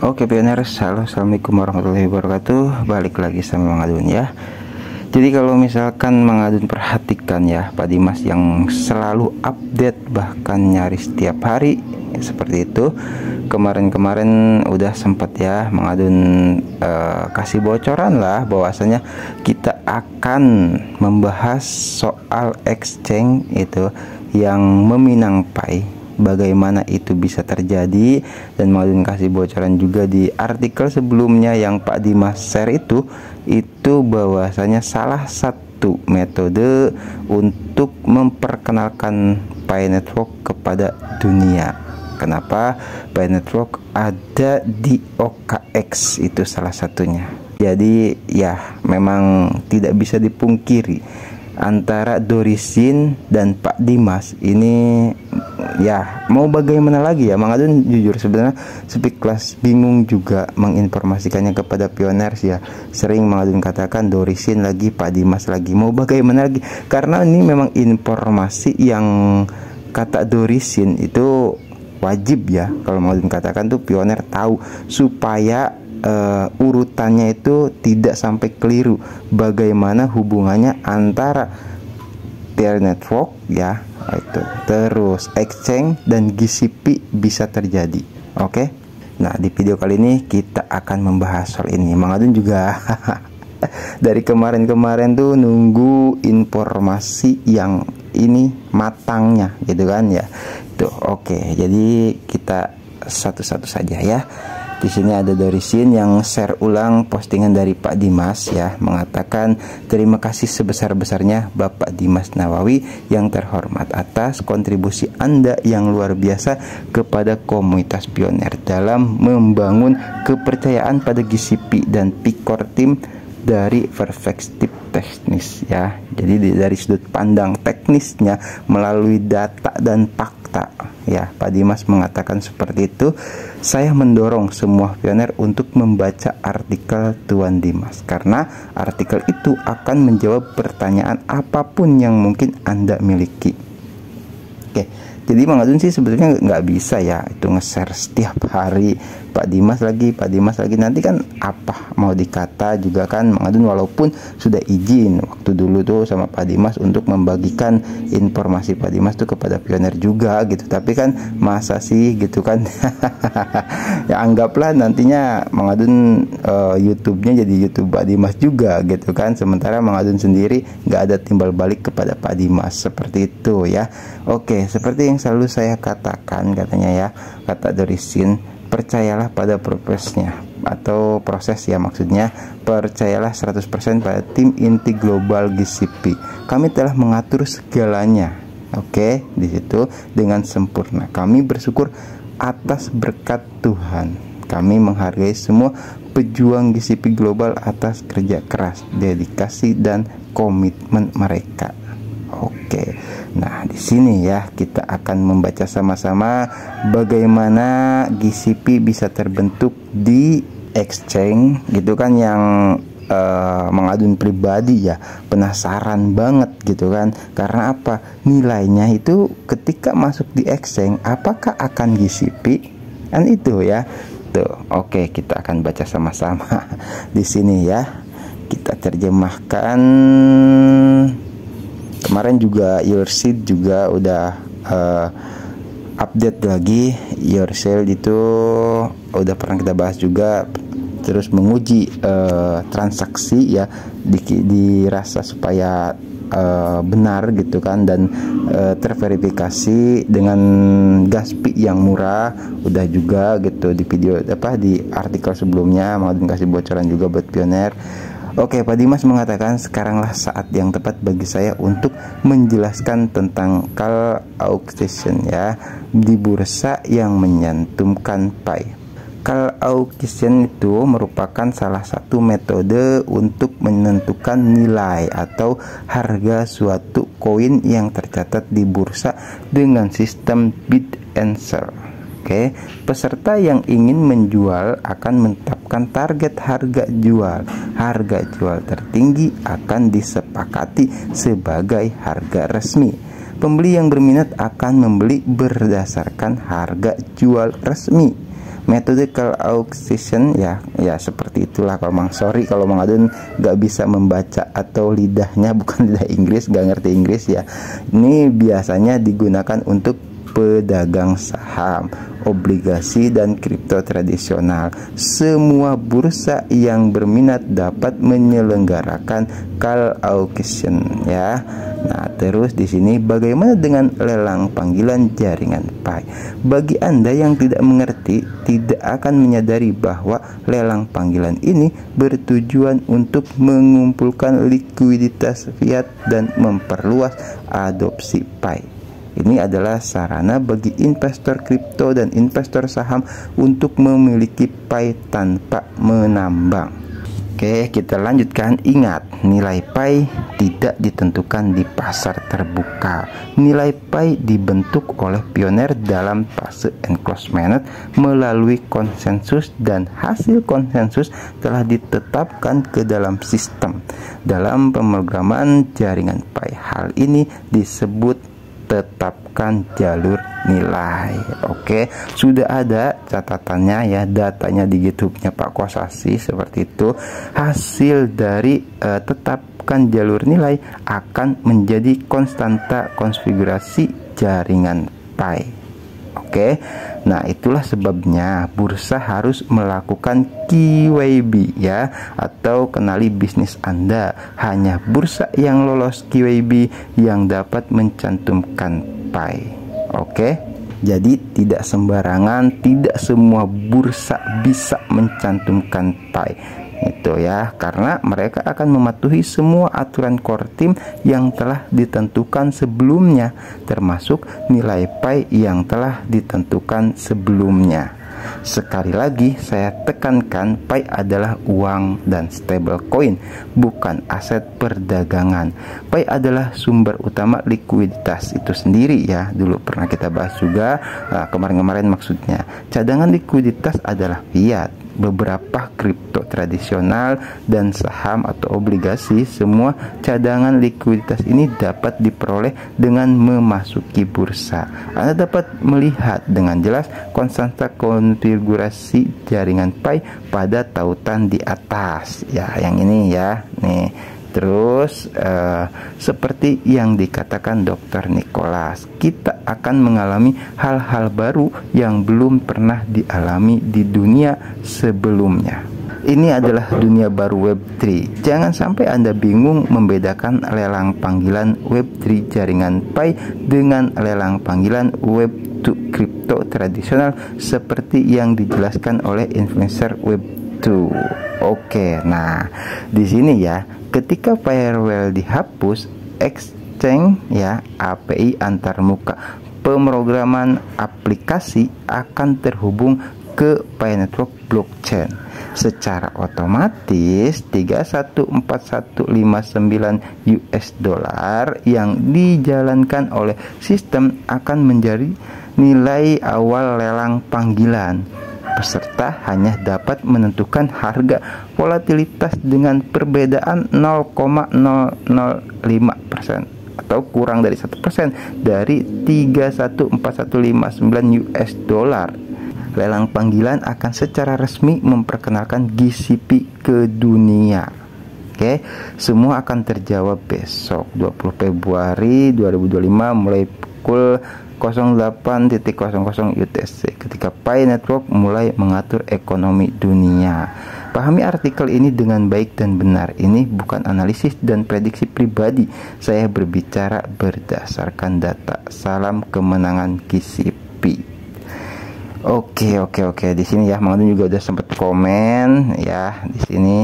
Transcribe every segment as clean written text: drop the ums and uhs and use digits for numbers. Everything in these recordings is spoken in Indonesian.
Oke pioners, halo, assalamualaikum warahmatullahi wabarakatuh. Balik lagi sama Mang Adun ya. Jadi kalau misalkan Mang Adun perhatikan ya, Pak Dimas yang selalu update bahkan nyaris setiap hari seperti itu. Kemarin-kemarin udah sempat ya Mang Adun kasih bocoran lah bahwasanya kita akan membahas soal exchange itu yang meminang Pi. Bagaimana itu bisa terjadi, dan mau kasih bocoran juga di artikel sebelumnya yang Pak Dimas share itu bahwasanya salah satu metode untuk memperkenalkan Pi Network kepada dunia. Kenapa Pi Network ada di OKX, itu salah satunya. Jadi ya memang tidak bisa dipungkiri antara Dorisin dan Pak Dimas ini ya mau bagaimana lagi ya. Mang Adun jujur sebenarnya speechless, bingung juga menginformasikannya kepada pioners ya. Sering Mang Adun katakan Dorisin lagi, Pak Dimas lagi, mau bagaimana lagi, karena ini memang informasi yang kata Dorisin itu wajib ya, kalau Mang Adun katakan tuh pioner tahu supaya urutannya itu tidak sampai keliru, bagaimana hubungannya antara Pi Network ya itu terus exchange dan GCP bisa terjadi. Oke. Nah, di video kali ini kita akan membahas soal ini. Mang Adun juga dari kemarin-kemarin tuh nunggu informasi yang ini matangnya gitu kan ya. Tuh, oke. Jadi kita satu-satu saja ya. Di sini ada Dorisin yang share ulang postingan dari Pak Dimas ya, mengatakan terima kasih sebesar-besarnya Bapak Dimas Nawawi yang terhormat atas kontribusi Anda yang luar biasa kepada komunitas pioner dalam membangun kepercayaan pada GCP dan Picor Team dari perspektif teknis ya. Jadi dari sudut pandang teknisnya melalui data dan fakta ya, Pak Dimas mengatakan seperti itu. Saya mendorong semua pioner untuk membaca artikel Tuan Dimas karena artikel itu akan menjawab pertanyaan apapun yang mungkin Anda miliki. Oke, jadi Mang Adun sih sebetulnya nggak bisa ya itu nge-share setiap hari Pak Dimas lagi, nanti kan apa mau dikata juga kan Mang Adun, walaupun sudah izin waktu dulu tuh sama Pak Dimas untuk membagikan informasi Pak Dimas tuh kepada pioner juga gitu, tapi kan masa sih gitu kan. Ya anggaplah nantinya Mang Adun YouTube-nya jadi YouTube Pak Dimas juga gitu kan, sementara Mang Adun sendiri nggak ada timbal balik kepada Pak Dimas, seperti itu ya. Oke, seperti yang selalu saya katakan katanya ya, kata Dorisin, percayalah pada prosesnya atau proses ya, maksudnya percayalah 100% pada tim inti global GCP. Kami telah mengatur segalanya. Oke, di situ dengan sempurna. Kami bersyukur atas berkat Tuhan. Kami menghargai semua pejuang GCP global atas kerja keras, dedikasi dan komitmen mereka. Oke. Nah, di sini ya kita akan membaca sama-sama bagaimana GCP bisa terbentuk di exchange gitu kan, yang Mang Adun pribadi ya penasaran banget gitu kan. Karena apa? Nilainya itu ketika masuk di exchange apakah akan GCP? Kan itu ya. Tuh, oke, kita akan baca sama-sama di sini ya. Kita terjemahkan. Kemarin juga Yourseed juga udah update lagi. Yourseed itu udah pernah kita bahas juga, terus menguji transaksi ya, dirasa supaya benar gitu kan, dan terverifikasi dengan gas fee yang murah udah juga gitu di video di artikel sebelumnya. Mau dikasih bocoran juga buat pioner. Oke, Pak Dimas mengatakan sekaranglah saat yang tepat bagi saya untuk menjelaskan tentang call auction ya di bursa yang menyantumkan Pi. Call auction itu merupakan salah satu metode untuk menentukan nilai atau harga suatu koin yang tercatat di bursa dengan sistem bid and sell. Oke, peserta yang ingin menjual akan menetapkan target harga jual. Harga jual tertinggi akan disepakati sebagai harga resmi. Pembeli yang berminat akan membeli berdasarkan harga jual resmi. Metode call auction ya seperti itulah. Kalau kalau Mang Adun nggak bisa membaca atau lidahnya bukan lidah Inggris, nggak ngerti Inggris ya. Ini biasanya digunakan untuk pedagang saham, obligasi, dan kripto tradisional. Semua bursa yang berminat dapat menyelenggarakan call auction ya. Nah, terus di sini bagaimana dengan lelang panggilan jaringan Pi? Bagi Anda yang tidak mengerti, tidak akan menyadari bahwa lelang panggilan ini bertujuan untuk mengumpulkan likuiditas fiat dan memperluas adopsi Pi. Ini adalah sarana bagi investor kripto dan investor saham untuk memiliki Pi tanpa menambang. Oke, kita lanjutkan. Ingat, nilai Pi tidak ditentukan di pasar terbuka. Nilai Pi dibentuk oleh pioner dalam fase enclosement melalui konsensus, dan hasil konsensus telah ditetapkan ke dalam sistem. Dalam pemrograman jaringan Pi, hal ini disebut tetapkan jalur nilai. Oke, sudah ada catatannya ya, datanya di YouTube-nya Pak Kosasi seperti itu. Hasil dari tetapkan jalur nilai akan menjadi konstanta konfigurasi jaringan Pi. Oke, nah itulah sebabnya bursa harus melakukan KYB ya, atau kenali bisnis Anda. Hanya bursa yang lolos KYB yang dapat mencantumkan Pi. Oke, jadi tidak sembarangan, tidak semua bursa bisa mencantumkan Pi. Itu ya, karena mereka akan mematuhi semua aturan core team yang telah ditentukan sebelumnya, termasuk nilai Pi yang telah ditentukan sebelumnya. Sekali lagi saya tekankan, Pi adalah uang dan stable coin, bukan aset perdagangan. Pi adalah sumber utama likuiditas itu sendiri ya. Dulu pernah kita bahas juga kemarin-kemarin, maksudnya cadangan likuiditas adalah fiat. Beberapa kripto tradisional dan saham atau obligasi, semua cadangan likuiditas ini dapat diperoleh dengan memasuki bursa. Anda dapat melihat dengan jelas konstanta konfigurasi jaringan Pi pada tautan di atas ya, yang ini ya nih. Terus seperti yang dikatakan Dr. Nicholas, kita akan mengalami hal-hal baru yang belum pernah dialami di dunia sebelumnya. Ini adalah dunia baru Web3. Jangan sampai Anda bingung membedakan lelang panggilan Web3 jaringan Pi dengan lelang panggilan Web2 kripto tradisional seperti yang dijelaskan oleh influencer Web2. Oke, nah di sini ya, ketika firewall dihapus, exchange ya, API antarmuka pemrograman aplikasi akan terhubung ke Pi Network blockchain. Secara otomatis 314159 US dollar yang dijalankan oleh sistem akan menjadi nilai awal lelang panggilan. Peserta hanya dapat menentukan harga volatilitas dengan perbedaan 0,005% atau kurang dari 1% dari 314159 US dollar. Lelang panggilan akan secara resmi memperkenalkan GCP ke dunia. Oke, semua akan terjawab besok 20 Februari 2025 mulai pukul 08.00 UTC ketika Pi Network mulai mengatur ekonomi dunia. Pahami artikel ini dengan baik dan benar. Ini bukan analisis dan prediksi pribadi. Saya berbicara berdasarkan data. Salam kemenangan GCP. Oke. Di sini ya, Mang Adun juga udah sempat komen ya di sini.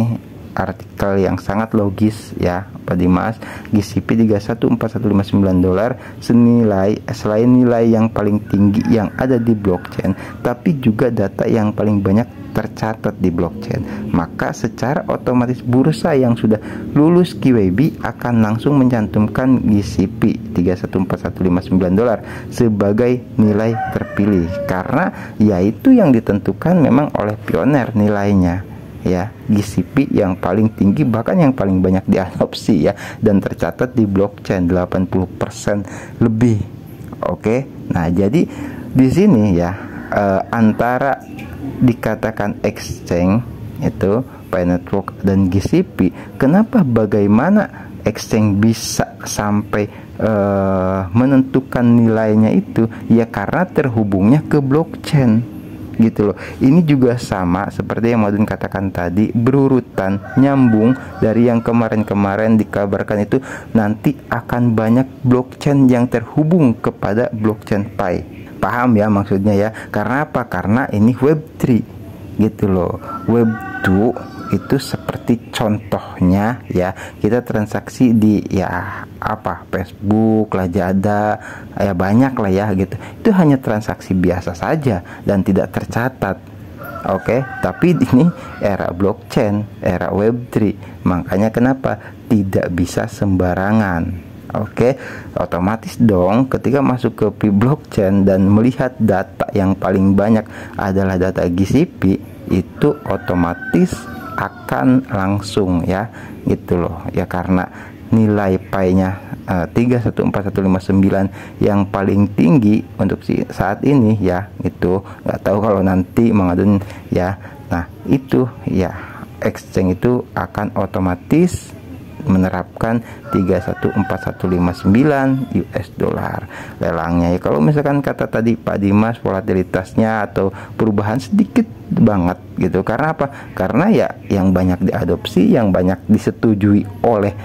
Artikel yang sangat logis ya Pak Dimas. GCP 314159 dolar selain nilai yang paling tinggi yang ada di blockchain, tapi juga data yang paling banyak tercatat di blockchain. Maka secara otomatis bursa yang sudah lulus KYB akan langsung mencantumkan GCP 314159 dolar sebagai nilai terpilih, karena yaitu yang ditentukan memang oleh pioner nilainya ya, GCP yang paling tinggi bahkan yang paling banyak diadopsi ya, dan tercatat di blockchain 80% lebih. Oke, nah jadi di sini ya antara dikatakan exchange itu Pi Network dan GCP, kenapa bagaimana exchange bisa sampai menentukan nilainya itu? Ya karena terhubungnya ke blockchain gitu loh. Ini juga sama seperti yang Madun katakan tadi, berurutan, nyambung dari yang kemarin-kemarin dikabarkan itu nanti akan banyak blockchain yang terhubung kepada blockchain Pi. Paham ya maksudnya ya? Karena apa? Karena ini Web3 gitu loh. Web2 itu seperti contohnya ya, kita transaksi di ya apa, Facebook, Lazada, ya banyak lah ya gitu. Itu hanya transaksi biasa saja dan tidak tercatat. Oke, tapi ini era blockchain, era Web3. Makanya kenapa tidak bisa sembarangan. Oke, otomatis dong ketika masuk ke blockchain dan melihat data yang paling banyak adalah data GCP, itu otomatis akan langsung ya gitu loh ya, karena nilai Pi-nya 314159 yang paling tinggi untuk saat ini ya, itu nggak tahu kalau nanti mengadun ya. Nah itu ya, exchange itu akan otomatis menerapkan 314159 US dollar lelangnya ya. Kalau misalkan kata tadi Pak Dimas, volatilitasnya atau perubahan sedikit banget gitu. Karena apa? Karena ya yang banyak diadopsi, yang banyak disetujui oleh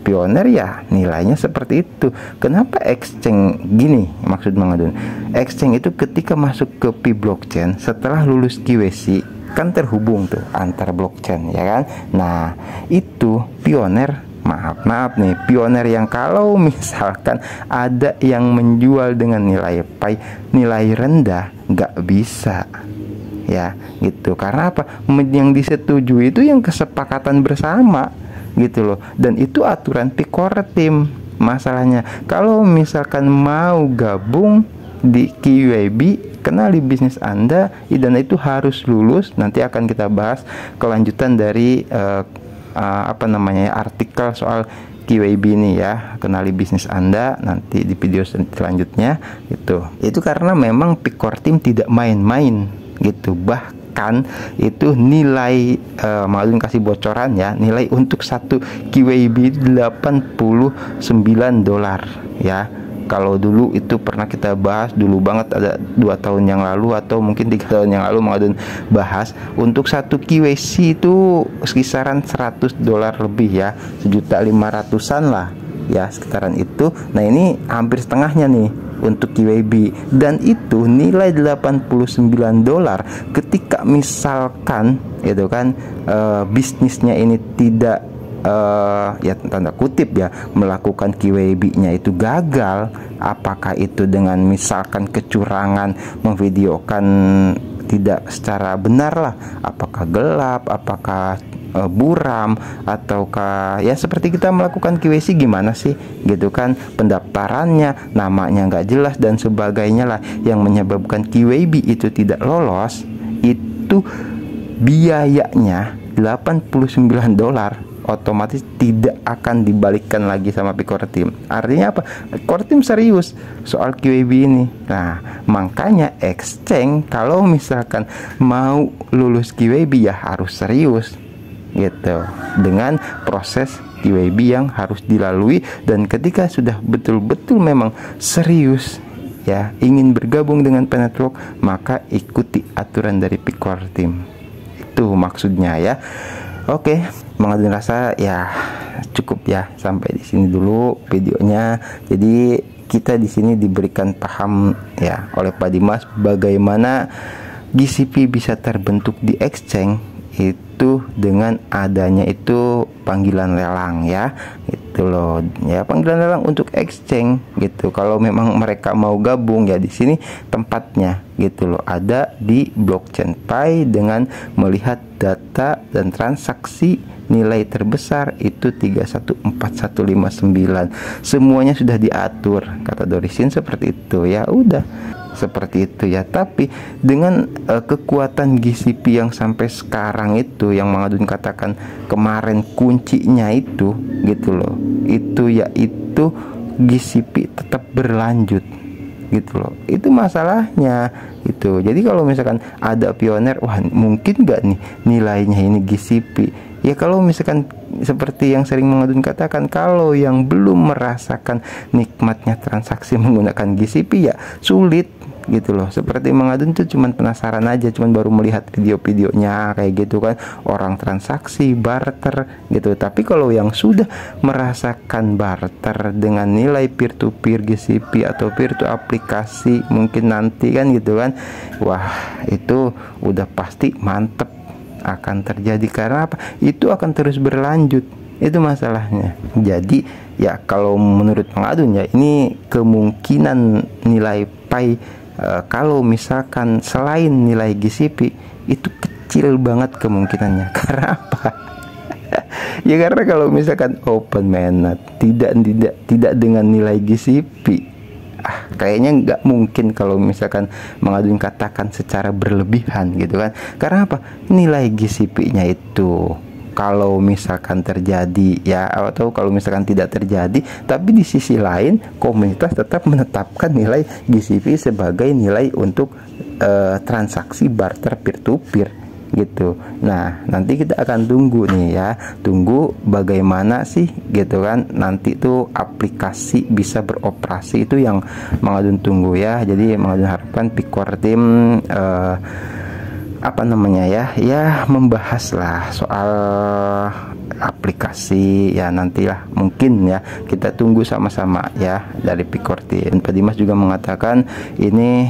pioner ya nilainya seperti itu. Kenapa exchange gini? Maksud mengadun exchange itu ketika masuk ke Pi blockchain setelah lulus KYC kan terhubung tuh antar blockchain ya kan. Nah itu pioner, maaf nih, pioner yang kalau misalkan ada yang menjual dengan nilai Pi nilai rendah nggak bisa ya gitu. Karena apa? Yang disetujui itu yang kesepakatan bersama gitu loh, dan itu aturan Pi Core Team. Masalahnya kalau misalkan mau gabung di QYB, kenali bisnis Anda dan itu harus lulus. Nanti akan kita bahas kelanjutan dari apa namanya artikel soal QYB ini ya, kenali bisnis Anda nanti di video selanjutnya. Itu karena memang Pi Core Team tidak main-main gitu. Bahkan itu nilai Malun kasih bocoran ya, nilai untuk satu QYB $89 ya. Kalau dulu itu pernah kita bahas dulu banget, ada 2 tahun yang lalu atau mungkin 3 tahun yang lalu Madun bahas untuk satu KYC itu kisaran $100 lebih ya, 1.500.000-an lah ya, sekitaran itu. Nah ini hampir setengahnya nih untuk QYB, dan itu nilai $89 ketika misalkan itu kan bisnisnya ini tidak ya tanda kutip ya melakukan QYB-nya itu gagal, apakah itu dengan misalkan kecurangan, memvideokan tidak secara benar lah, apakah gelap, apakah buram, ataukah ya seperti kita melakukan QYC gimana sih gitu kan, pendaftarannya, namanya nggak jelas dan sebagainya lah, yang menyebabkan QYB itu tidak lolos, itu biayanya $89 otomatis tidak akan dibalikkan lagi sama Pi Core Team. Artinya apa? Core Team serius soal QYB ini. Nah, makanya exchange kalau misalkan mau lulus QYB ya harus serius gitu, dengan proses QYB yang harus dilalui. Dan ketika sudah betul-betul memang serius ya ingin bergabung dengan Pi Network, maka ikuti aturan dari Pi Core Team. Itu maksudnya ya. Oke, mengadun rasa ya cukup ya, sampai di sini dulu videonya. Jadi kita di sini diberikan paham ya oleh Pak Dimas bagaimana GCP bisa terbentuk di exchange itu dengan adanya itu panggilan lelang ya, gitu loh ya, panggilan lelang untuk exchange gitu. Kalau memang mereka mau gabung ya di sini tempatnya gitu loh, ada di blockchain Pi dengan melihat data dan transaksi nilai terbesar itu 314159. Semuanya sudah diatur, kata Dorisin seperti itu ya, udah seperti itu ya. Tapi dengan kekuatan GCP yang sampai sekarang itu, yang mengadun katakan kemarin kuncinya itu gitu loh, itu yaitu GCP tetap berlanjut gitu loh. Itu masalahnya itu. Jadi kalau misalkan ada pioner, wah mungkin nggak nih nilainya ini GCP ya. Kalau misalkan seperti yang sering mengadun katakan, kalau yang belum merasakan nikmatnya transaksi menggunakan GCP ya sulit gitu loh. Seperti mengadun tuh cuman penasaran aja, cuman baru melihat video-videonya kayak gitu kan, orang transaksi barter gitu. Tapi kalau yang sudah merasakan barter dengan nilai peer to peer GCP atau peer to aplikasi mungkin nanti kan gitu kan, wah itu udah pasti mantep akan terjadi. Karena apa? Itu akan terus berlanjut, itu masalahnya. Jadi ya kalau menurut pengadun ya, ini kemungkinan nilai Pi kalau misalkan selain nilai GCP itu kecil banget kemungkinannya. Karena apa? Ya karena kalau misalkan open mainnet tidak dengan nilai GCP, kayaknya nggak mungkin kalau misalkan mengadun katakan secara berlebihan gitu kan. Karena apa? Nilai GCP-nya itu kalau misalkan terjadi ya, atau kalau misalkan tidak terjadi, tapi di sisi lain komunitas tetap menetapkan nilai GCP sebagai nilai untuk transaksi barter peer to peer gitu. Nah nanti kita akan tunggu nih ya, tunggu bagaimana sih gitu kan nanti tuh aplikasi bisa beroperasi, itu yang mengadun tunggu ya. Jadi mengadun harapkan Picore Team apa namanya ya membahas lah soal aplikasi ya, nantilah mungkin ya kita tunggu sama-sama ya dari Picore Team. Pak Dimas juga mengatakan ini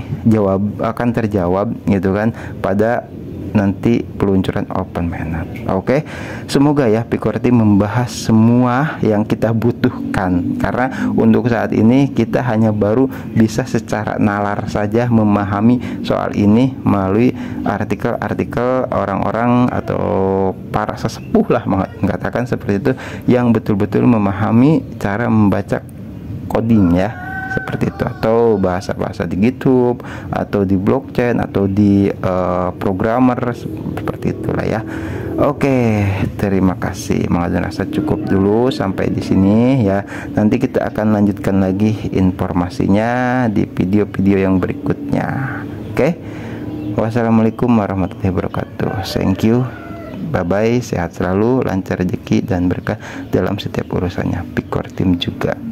akan terjawab gitu kan pada nanti peluncuran open mainnet. Oke, semoga ya Picore Team membahas semua yang kita butuhkan, karena untuk saat ini kita hanya baru bisa secara nalar saja memahami soal ini melalui artikel-artikel orang-orang atau para sesepuh lah mengatakan seperti itu, yang betul-betul memahami cara membaca coding ya, seperti itu, atau bahasa-bahasa di GitHub atau di blockchain atau di programmer seperti itulah ya. Oke, terima kasih. Mengadun rasa cukup dulu sampai di sini ya. Nanti kita akan lanjutkan lagi informasinya di video-video yang berikutnya. Oke. Wassalamualaikum warahmatullahi wabarakatuh. Thank you. Bye bye, sehat selalu, lancar rezeki dan berkah dalam setiap urusannya. Picore Team juga.